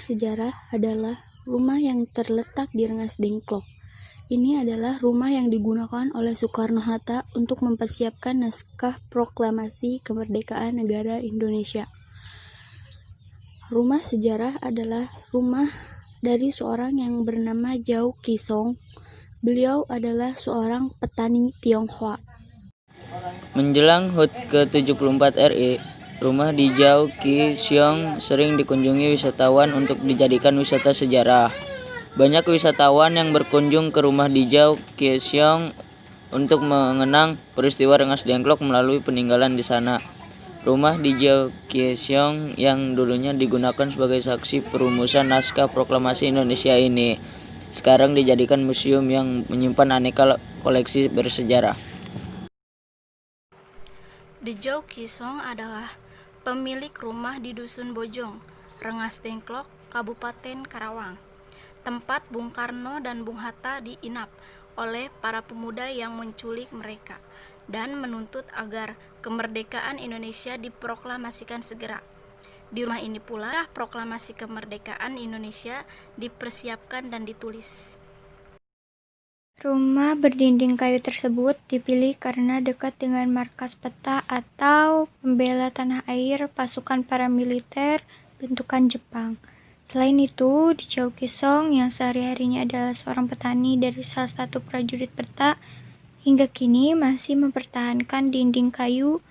sejarah adalah rumah yang terletak di Rengas Dengklok. Ini adalah rumah yang digunakan oleh Soekarno-Hatta untuk mempersiapkan naskah proklamasi kemerdekaan negara Indonesia. Rumah sejarah adalah rumah dari seorang yang bernama Jauh Ki Song. Beliau adalah seorang petani Tionghoa. Menjelang HUT ke-74 RI, rumah di Jauh Ki Siong sering dikunjungi wisatawan untuk dijadikan wisata sejarah. Banyak wisatawan yang berkunjung ke rumah di Jauh Ki Siong untuk mengenang peristiwa Rengas Dengklok melalui peninggalan di sana. Rumah di Jauh Ki Siong yang dulunya digunakan sebagai saksi perumusan naskah proklamasi Indonesia ini sekarang dijadikan museum yang menyimpan aneka koleksi bersejarah. Jauh Ki Song adalah pemilik rumah di Dusun Bojong, Rengas Dengklok, Kabupaten Karawang, tempat Bung Karno dan Bung Hatta diinap oleh para pemuda yang menculik mereka dan menuntut agar kemerdekaan Indonesia diproklamasikan segera. Di rumah ini pula proklamasi kemerdekaan Indonesia dipersiapkan dan ditulis. Rumah berdinding kayu tersebut dipilih karena dekat dengan markas peta atau pembela tanah air pasukan paramiliter bentukan Jepang. Selain itu, di Jauh Ki Song yang sehari-harinya adalah seorang petani dari salah satu prajurit peta, hingga kini masih mempertahankan dinding kayu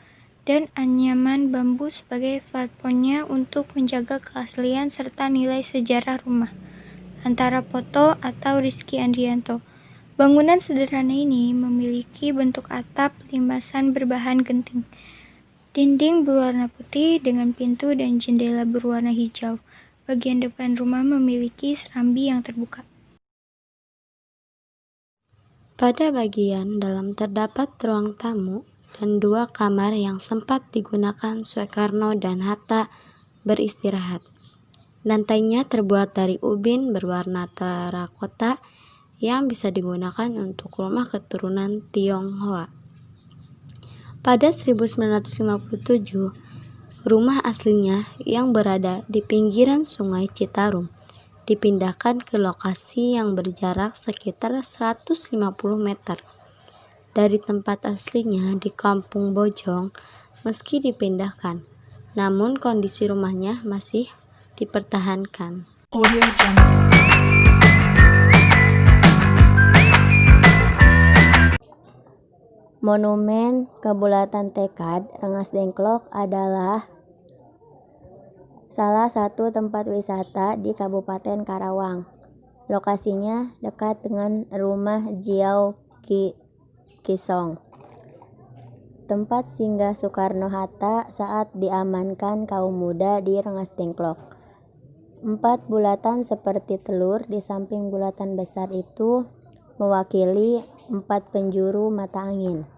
dan anyaman bambu sebagai platformnya untuk menjaga keaslian serta nilai sejarah rumah. Antara Poto atau Rizky Andrianto. Bangunan sederhana ini memiliki bentuk atap limasan berbahan genting. Dinding berwarna putih dengan pintu dan jendela berwarna hijau. Bagian depan rumah memiliki serambi yang terbuka. Pada bagian dalam terdapat ruang tamu dan 2 kamar yang sempat digunakan Soekarno dan Hatta beristirahat. Lantainya terbuat dari ubin berwarna terakota yang bisa digunakan untuk rumah keturunan Tionghoa. Pada 1957, rumah aslinya yang berada di pinggiran Sungai Citarum dipindahkan ke lokasi yang berjarak sekitar 150 meter dari tempat aslinya di Kampung Bojong. Meski dipindahkan, namun kondisi rumahnya masih dipertahankan. Monumen Kebulatan Tekad Rengas Dengklok adalah salah satu tempat wisata di Kabupaten Karawang. Lokasinya dekat dengan rumah Jauh Ki Song, tempat singgah Soekarno-Hatta saat diamankan kaum muda di Rengas Dengklok. 4 bulatan seperti telur di samping bulatan besar itu mewakili 4 penjuru mata angin.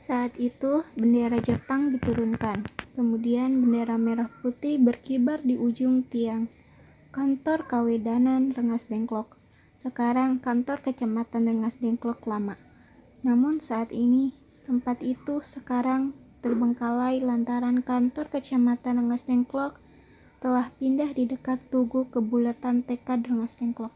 Saat itu, bendera Jepang diturunkan. Kemudian bendera merah putih berkibar di ujung tiang kantor Kawedanan Rengas Dengklok. Sekarang kantor Kecamatan Rengas Dengklok Lama. Namun saat ini, tempat itu sekarang terbengkalai lantaran kantor Kecamatan Rengas Dengklok telah pindah di dekat Tugu Kebulatan Tekad Rengas Dengklok.